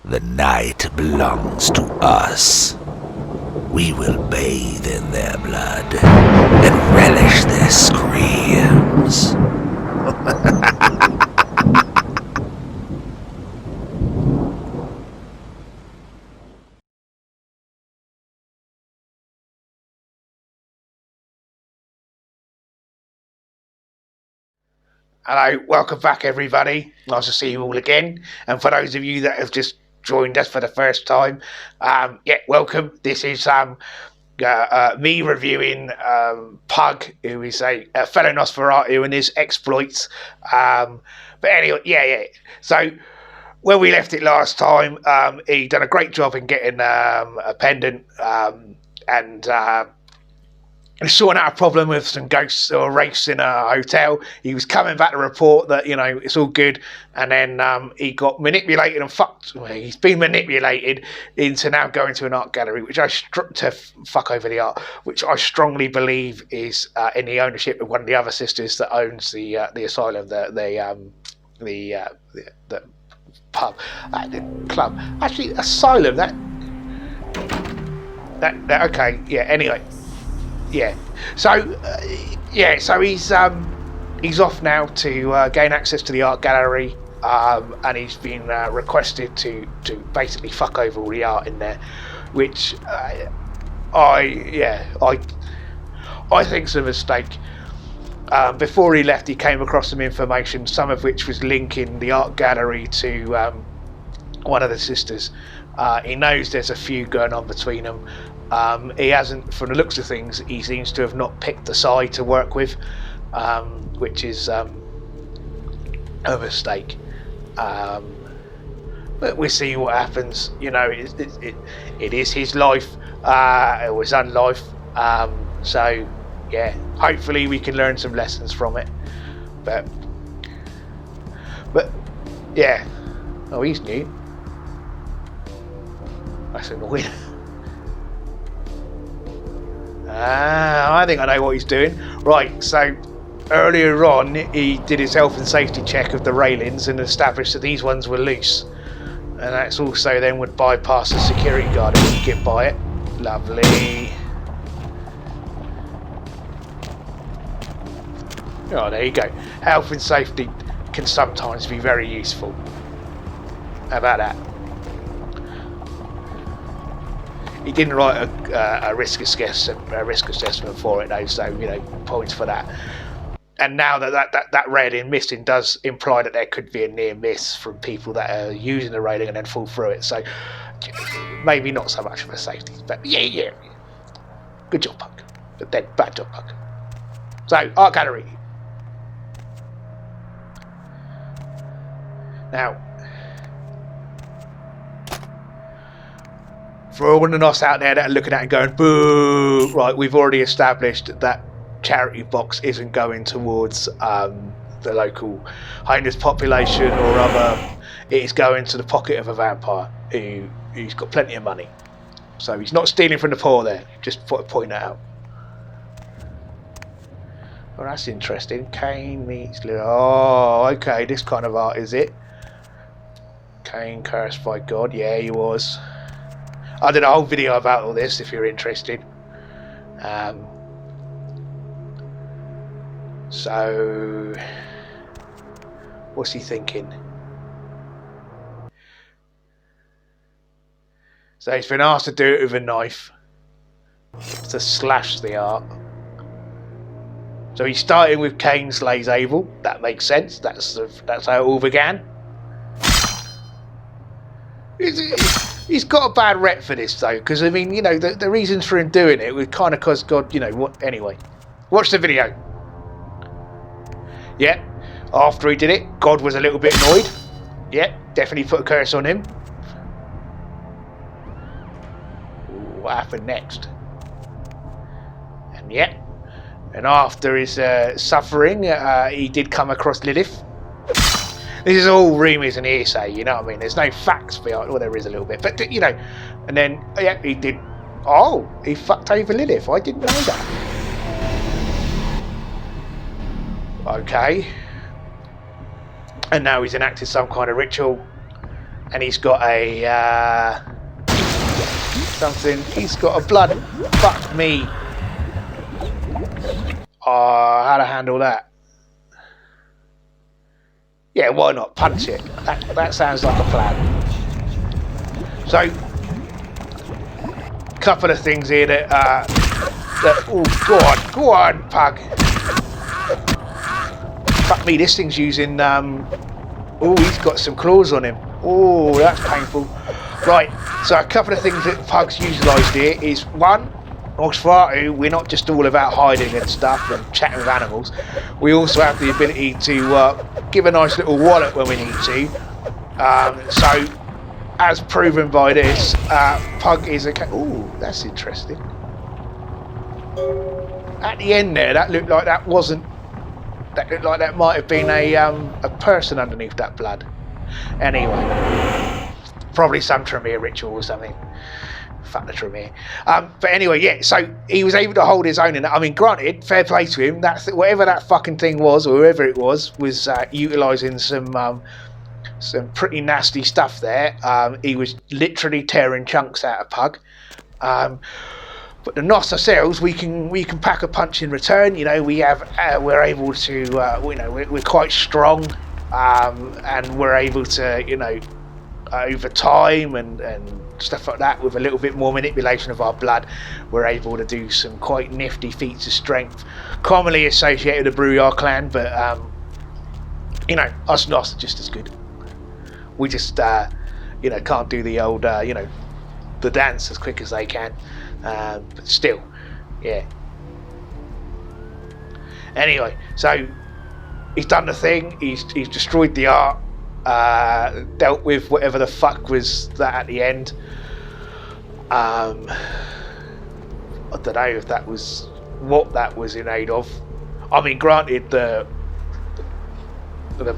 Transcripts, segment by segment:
The night belongs to us. We will bathe in their blood and relish their screams. Hello, welcome back everybody. Nice to see you all again. And for those of you that have just joined us for the first time, welcome. This is me reviewing Pugg, who is a fellow Nosferatu and his exploits. But anyway, So when we left it last time, he done a great job in getting a pendant and sorting out a problem with some ghosts or wraiths in a hotel. He was coming back to report that, it's all good, and then he got manipulated and fucked. Well, he's been manipulated into now going to an art gallery, which to fuck over the art, which I strongly believe is in the ownership of one of the other sisters that owns the asylum, the pub, the club. Actually, asylum. That okay. Yeah. Anyway. Yeah, so he's off now to gain access to the art gallery, and he's been requested to basically fuck over all the art in there, which I think's a mistake. Before he left, he came across some information, some of which was linking the art gallery to one of the sisters. He knows there's a feud going on between them. He hasn't, from the looks of things, he seems to have not picked the side to work with, which is a mistake. But we'll see what happens. It is his life. It was unlife. So yeah, hopefully we can learn some lessons from it. But yeah. Oh, he's new. That's annoying. I think I know what he's doing. Right, so earlier on he did his health and safety check of the railings and established that these ones were loose. And that's also then would bypass the security guard if we get by it. Lovely. Oh, there you go. Health and safety can sometimes be very useful. How about that? He didn't write a risk assessment for it though, so points for that. And now that railing missing does imply that there could be a near miss from people that are using the railing and then fall through it. So maybe not so much of a safety, but yeah. Good job, Pugg. But then bad job, Pugg. So art gallery. Now, for all the Nos out there that are looking at it and going, boo, right, we've already established that charity box isn't going towards the local homeless population or other. It is going to the pocket of a vampire who's got plenty of money. So he's not stealing from the poor there, just point that out. Well, that's interesting. Cain meets Lil. Oh, okay, this kind of art is it? Cain cursed by God. Yeah, he was. I did a whole video about all this if you're interested. So what's he thinking? So he's been asked to do it with a knife to slash the art. So he's starting with Cain slays Abel. That makes sense. That's how it all began. He's got a bad rep for this though, because I mean, the reasons for him doing it was kind of because God, what? Anyway, watch the video. Yeah, after he did it, God was a little bit annoyed. Yeah, definitely put a curse on him. What happened next? And yeah, and after his suffering, he did come across Lilith. This is all rumours and hearsay, you know what I mean? There's no facts behind. Well, there is a little bit, but and then yeah, he did. Oh, he fucked over Lilith. I didn't know that. Okay. And now he's enacted some kind of ritual. And he's got a something. He's got a blood. Fuck me. Oh, how to handle that? Yeah, why not punch it? That sounds like a plan. So, couple of things here that oh, go on, Pugg. Fuck me, this thing's using. Oh, he's got some claws on him. Oh, that's painful. Right, so a couple of things that Pugg's utilised here is one, Nosferatu, we're not just all about hiding and stuff and chatting with animals. We also have the ability to give a nice little wallop when we need to. So, as proven by this, Pugg is a... Ooh, that's interesting. At the end there, that looked like that wasn't... That looked like that might have been a person underneath that blood. Anyway. Probably some Tremere ritual or something. Fuck the Tremere. But anyway, yeah, so he was able to hold his own in that. I mean, granted, fair play to him. That's whatever that fucking thing was, or whoever it was utilising some pretty nasty stuff there. He was literally tearing chunks out of Pugg. But the Nos ourselves, we can pack a punch in return. You know, we're able to, you know, we're quite strong, and we're able to, you know, over time and stuff like that, with a little bit more manipulation of our blood, we're able to do some quite nifty feats of strength, commonly associated with the Brouillard clan. But you know, us Nos are just as good. We just, you know, can't do the old, you know, the dance as quick as they can. But still, yeah. Anyway, so he's done the thing. He's destroyed the art. Dealt with whatever the fuck was that at the end. I don't know if that was what that was in aid of. I mean, granted, the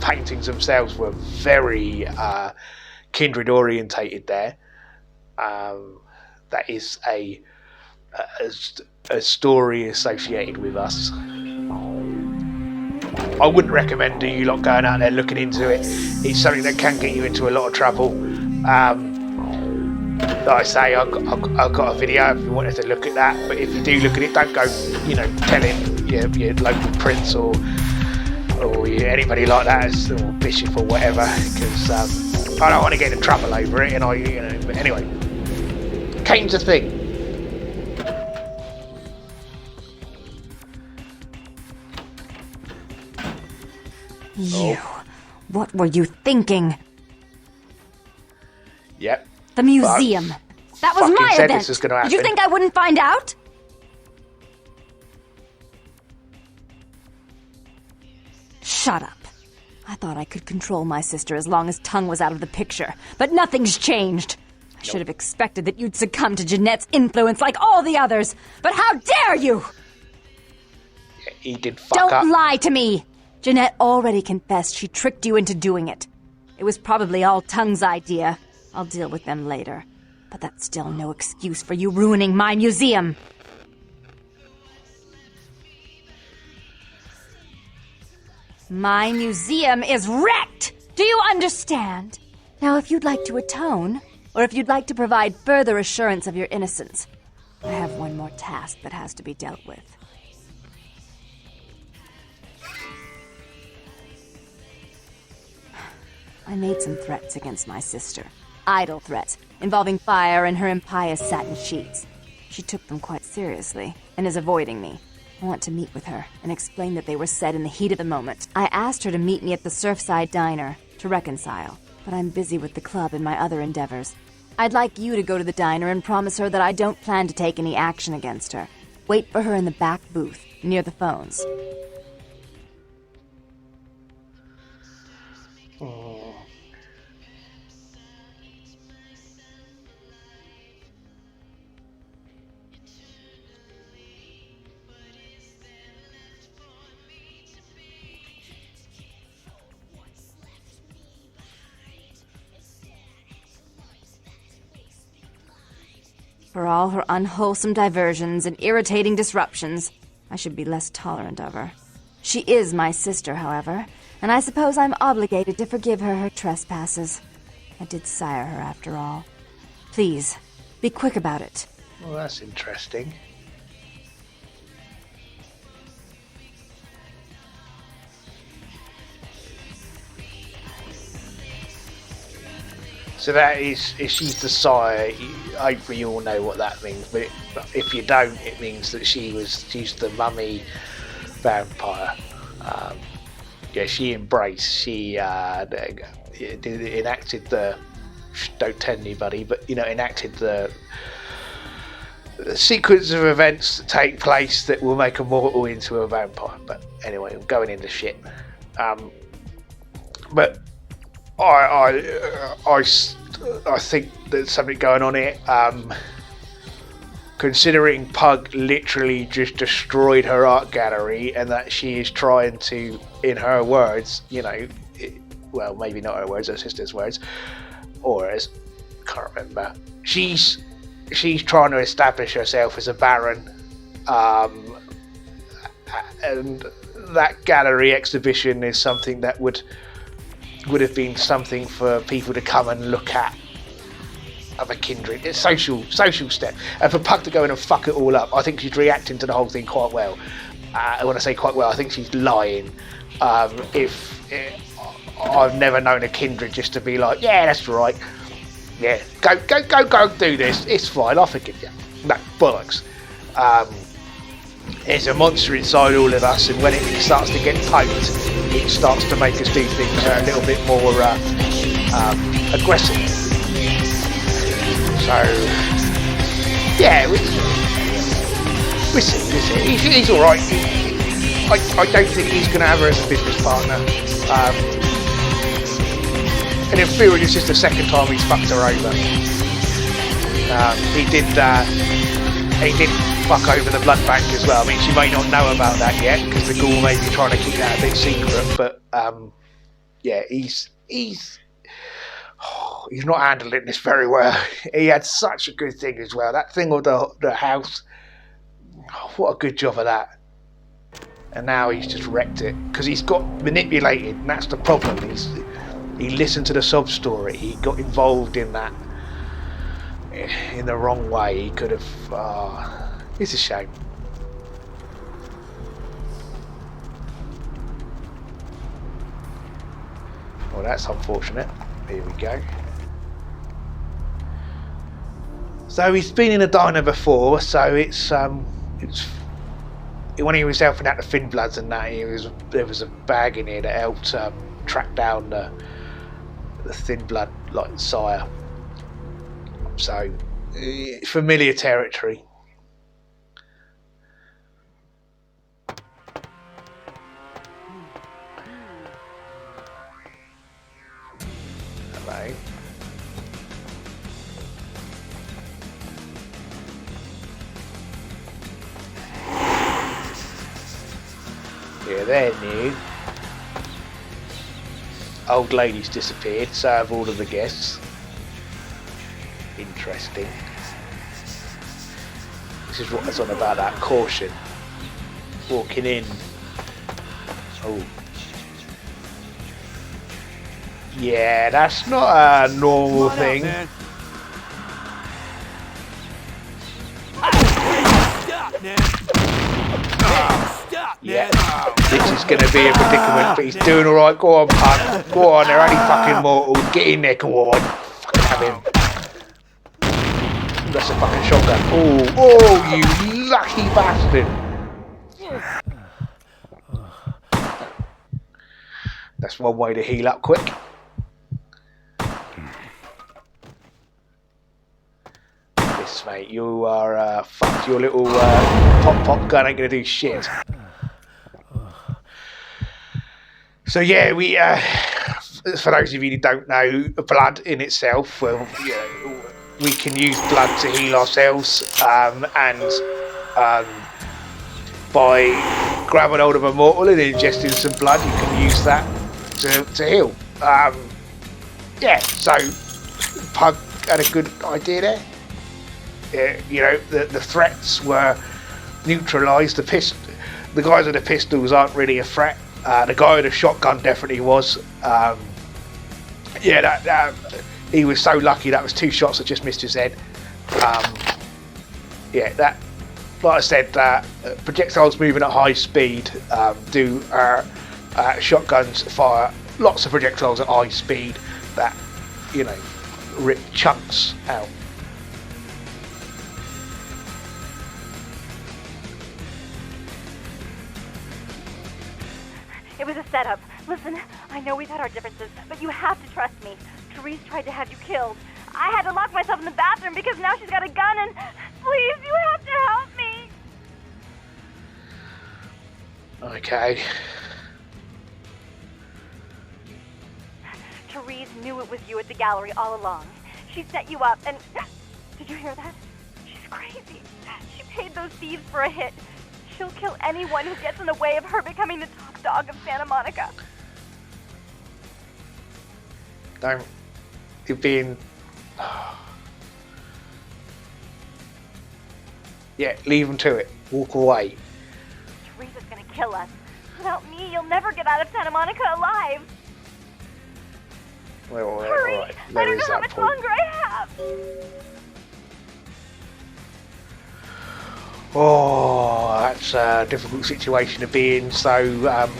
paintings themselves were very kindred orientated there. That is a story associated with us. I wouldn't recommend you lot going out there looking into it. It's something that can get you into a lot of trouble. Like I say, I've got a video if you wanted to look at that. But if you do look at it, don't go, you know, telling your local prince or anybody like that, or bishop or whatever, because I don't want to get in trouble over it. And you know. But anyway, Kane's a thing. You. What were you thinking? Yep. The museum. That was my said event. This was gonna happen. Did you think I wouldn't find out? Shut up. I thought I could control my sister as long as Tongue was out of the picture, but nothing's changed. I should have expected that you'd succumb to Jeanette's influence like all the others, but how dare you! Yeah, he did fuck up. Don't lie to me! Jeanette already confessed she tricked you into doing it. It was probably all Tongue's idea. I'll deal with them later. But that's still no excuse for you ruining my museum. My museum is wrecked! Do you understand? Now, if you'd like to atone, or if you'd like to provide further assurance of your innocence, I have one more task that has to be dealt with. I made some threats against my sister. Idle threats, involving fire and her impious satin sheets. She took them quite seriously, and is avoiding me. I want to meet with her, and explain that they were said in the heat of the moment. I asked her to meet me at the Surfside Diner, to reconcile, but I'm busy with the club and my other endeavors. I'd like you to go to the diner and promise her that I don't plan to take any action against her. Wait for her in the back booth, near the phones. For all her unwholesome diversions and irritating disruptions, I should be less tolerant of her. She is my sister, however, and I suppose I'm obligated to forgive her trespasses. I did sire her after all. Please, be quick about it. Well, that's interesting. So that is, if she's the sire, hopefully you all know what that means. But if you don't, it means that she's the mummy vampire. Yeah, she embraced. She enacted the. Don't tell anybody, but enacted the sequence of events that take place that will make a mortal into a vampire. But anyway, I'm going into shit. But I think there's something going on here. Considering Pugg literally just destroyed her art gallery, and that she is trying to, in her words, well, maybe not her words, her sister's words, or as can't remember. She's trying to establish herself as a baron, and that gallery exhibition is something that would have been something for people to come and look at other kindred. It's social step, and for Pugg to go in and fuck it all up, I think she's reacting to the whole thing quite well. When I say quite well, I think she's lying. I've never known a kindred just to be like, yeah, that's right, yeah, go do this, it's fine, I'll forgive you. No, bollocks. There's a monster inside all of us, and when it starts to get poked, it starts to make us do things a little bit more aggressive. So, yeah, we'll see. He's all right. I don't think he's going to have her as a business partner. And in theory, this is the second time he's fucked her over. He did fuck over the blood bank as well. I mean, she may not know about that yet because the ghoul may be trying to keep that a bit secret. But yeah, he's not handling this very well. He had such a good thing as well. That thing with the house, what a good job of that. And now he's just wrecked it because he's got manipulated, and that's the problem. He listened to the sob story. He got involved in that in the wrong way. He could have. It's a shame. Well, that's unfortunate. Here we go. So he's been in a diner before, so it's when he was helping out the Thin Bloods and that, there was a bag in here that helped track down the Thin Blood like sire. So familiar territory. Hello. Yeah, they're new. Old lady's disappeared, so have all of the guests. Interesting. This is what it's on about, that caution. Walking in. Oh. Yeah, that's not a normal thing. Yeah, this is going to be a predicament, but he's doing alright. Go on, Pugg. Go on, they're only fucking mortals. Get in there, go on. Fucking have him. That's a fucking shotgun. Oh, you lucky bastard. That's one way to heal up quick. This, mate, you are fucked. Your little pop gun ain't going to do shit. So yeah, we for those of you who don't know, blood in itself, well, we can use blood to heal ourselves, and by grabbing hold of a mortal and ingesting some blood, you can use that to heal. Yeah, so Pugg had a good idea there. The threats were neutralised. The guys with the pistols aren't really a threat. The guy with the shotgun definitely was. he was so lucky that was 2 shots that just missed his head. Yeah, that, like I said, projectiles moving at high speed do shotguns fire lots of projectiles at high speed that, you know, rip chunks out. It was a setup. Listen, I know we've had our differences, but you have to trust me. Therese tried to have you killed. I had to lock myself in the bathroom because now she's got a gun and... Please, you have to help me! Okay. Therese knew it was you at the gallery all along. She set you up and... Did you hear that? She's crazy. She paid those thieves for a hit. She'll kill anyone who gets in the way of her becoming the top dog of Santa Monica. Don't... You're being... Yeah, leave them to it. Walk away. Teresa's gonna kill us. Without me, you'll never get out of Santa Monica alive. Well, Hurry! right. I don't know how much longer I have. Oh, that's a difficult situation to be in. So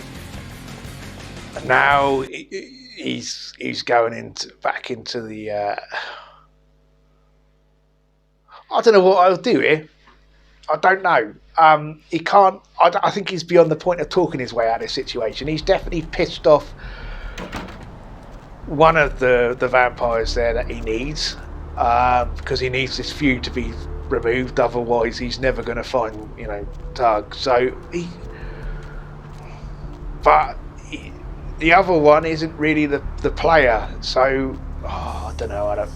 now he's going back into the. I don't know what I'll do here. I don't know. He can't. I think he's beyond the point of talking his way out of this situation. He's definitely pissed off one of the vampires there that he needs, because he needs this feud to be removed. Otherwise, he's never going to find, you know, Pugg. So the other one isn't really the player. So I don't know.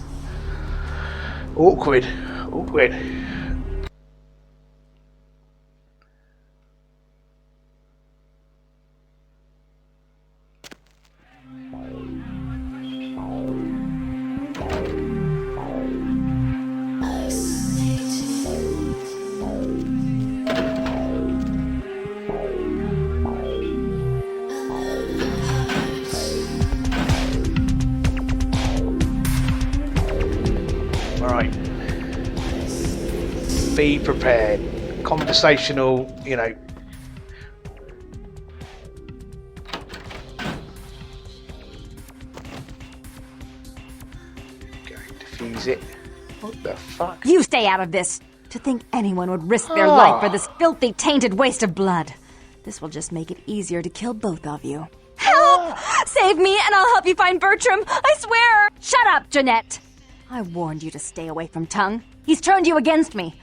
Awkward. Be prepared. Conversational, you know. Going to defuse it. What the fuck? You stay out of this! To think anyone would risk their life for this filthy, tainted waste of blood. This will just make it easier to kill both of you. Help! Save me and I'll help you find Bertram! I swear! Shut up, Jeanette! I warned you to stay away from Tongue. He's turned you against me.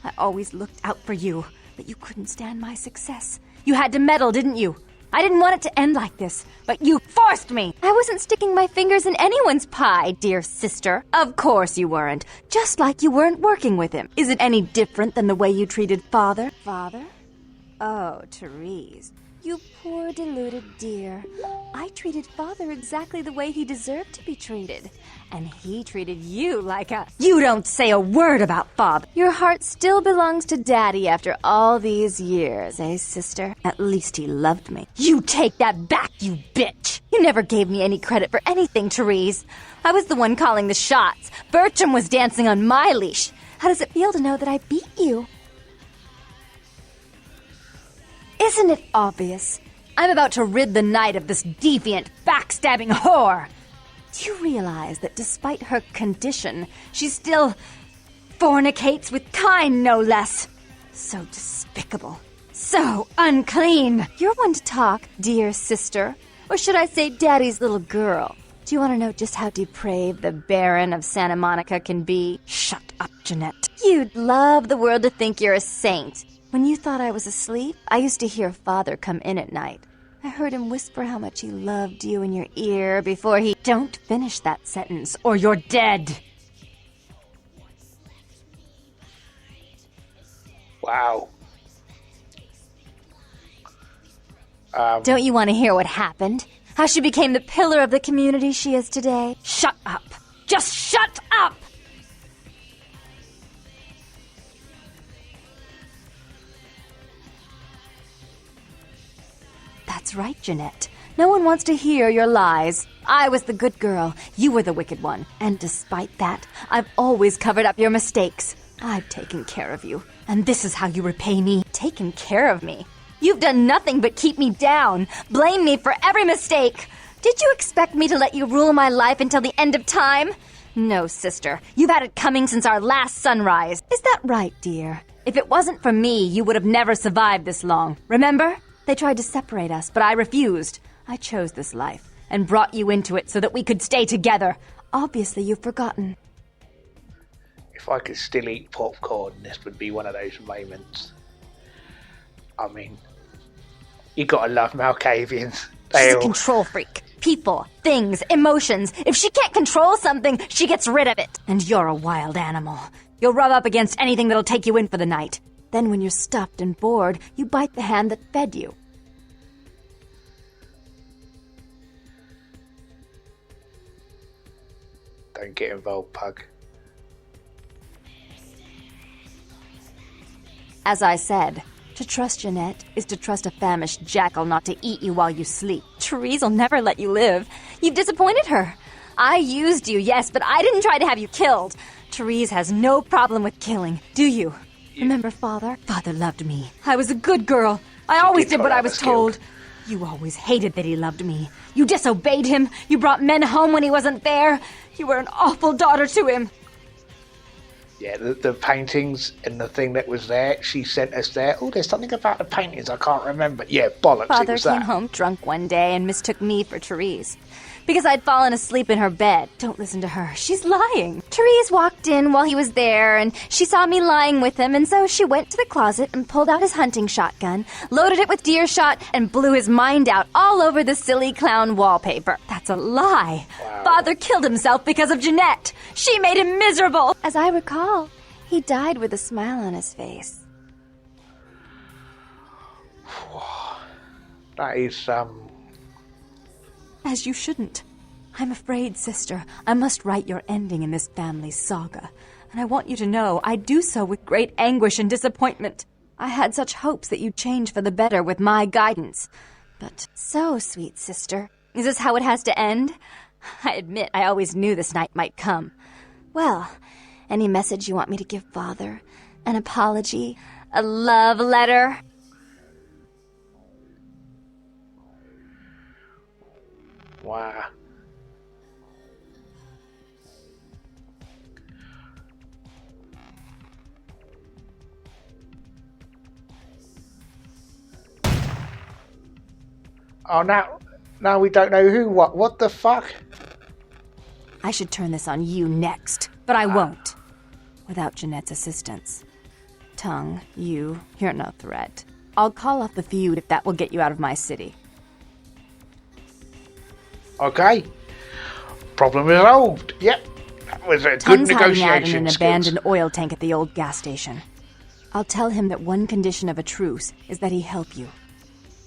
I always looked out for you, but you couldn't stand my success. You had to meddle, didn't you? I didn't want it to end like this, but you forced me! I wasn't sticking my fingers in anyone's pie, dear sister. Of course you weren't. Just like you weren't working with him. Is it any different than the way you treated Father? Father? Oh, Therese. You poor deluded dear. I treated Father exactly the way he deserved to be treated. And he treated you like a... You don't say a word about Father. Your heart still belongs to Daddy after all these years, eh, sister? At least he loved me. You take that back, you bitch! You never gave me any credit for anything, Therese. I was the one calling the shots. Bertram was dancing on my leash. How does it feel to know that I beat you? Isn't it obvious? I'm about to rid the night of this deviant, backstabbing whore. Do you realize that despite her condition, she still fornicates with kind, no less? So despicable. So unclean. You're one to talk, dear sister. Or should I say Daddy's little girl? Do you want to know just how depraved the Baron of Santa Monica can be? Shut up, Jeanette. You'd love the world to think you're a saint. When you thought I was asleep, I used to hear Father come in at night. I heard him whisper how much he loved you in your ear before he... Don't finish that sentence, or you're dead! Wow. Don't you want to hear what happened? How she became the pillar of the community she is today? Shut up! Just shut up! That's right, Jeanette. No one wants to hear your lies. I was the good girl. You were the wicked one. And despite that, I've always covered up your mistakes. I've taken care of you. And this is how you repay me. Taken care of me. You've done nothing but keep me down. Blame me for every mistake. Did you expect me to let you rule my life until the end of time? No, sister. You've had it coming since our last sunrise. Is that right, dear? If it wasn't for me, you would have never survived this long. Remember? They tried to separate us, but I refused. I chose this life and brought you into it so that we could stay together. Obviously, you've forgotten. If I could still eat popcorn, this would be one of those moments. I mean, you gotta love Malkavians. She's a control freak. People, things, emotions. If she can't control something, she gets rid of it. And you're a wild animal. You'll rub up against anything that'll take you in for the night. Then when you're stuffed and bored, you bite the hand that fed you. Don't get involved, Pugg. As I said, to trust Jeanette is to trust a famished jackal not to eat you while you sleep. Therese will never let you live. You've disappointed her. I used you, yes, but I didn't try to have you killed. Therese has no problem with killing, do you? Remember Father? Father loved me. I was a good girl. I always did what I was told. You always hated that he loved me. You disobeyed him. You brought men home when he wasn't there. You were an awful daughter to him. Yeah, the paintings and the thing that was there, she sent us there. Oh, there's something about the paintings I can't remember. Yeah, bollocks, Father it was came that. home drunk one day and mistook me for Therese. Because I'd fallen asleep in her bed. Don't listen to her. She's lying. Therese walked in while he was there, and she saw me lying with him, and so she went to the closet and pulled out his hunting shotgun, loaded it with deer shot, and blew his mind out all over the silly clown wallpaper. That's a lie. Wow. Father killed himself because of Jeanette. She made him miserable. As I recall, he died with a smile on his face. That is, As you shouldn't. I'm afraid, sister, I must write your ending in this family's saga. And I want you to know I do so with great anguish and disappointment. I had such hopes that you'd change for the better with my guidance. But so, sweet sister, is this how it has to end? I admit I always knew this night might come. Well, any message you want me to give Father? An apology? A love letter? wow. Oh, now we don't know who, what the fuck? I should turn this on you next, but I won't. Without Jeanette's assistance. Tongue, you're no threat. I'll call off the feud if that will get you out of my city. Okay. Problem resolved. Yep. That was a good Tongue's hiding out in negotiation an skills. abandoned oil tank at the old gas station. I'll tell him that one condition of a truce is that he help you.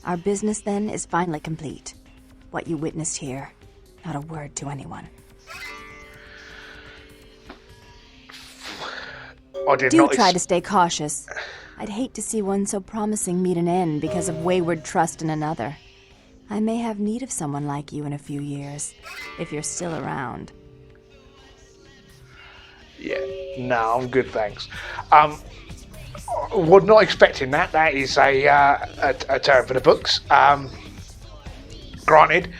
Our business then is finally complete. What you witnessed here, not a word to anyone. I did Do not try to stay cautious. I'd hate to see one so promising meet an end because of wayward trust in another. I may have need of someone like you in a few years, if you're still around. Yeah, no, I'm good, thanks. Was not expecting that. That is a turn for the books. Granted,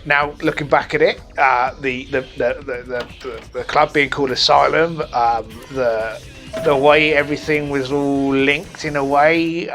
now looking back at it, the club being called Asylum, the way everything was all linked in a way.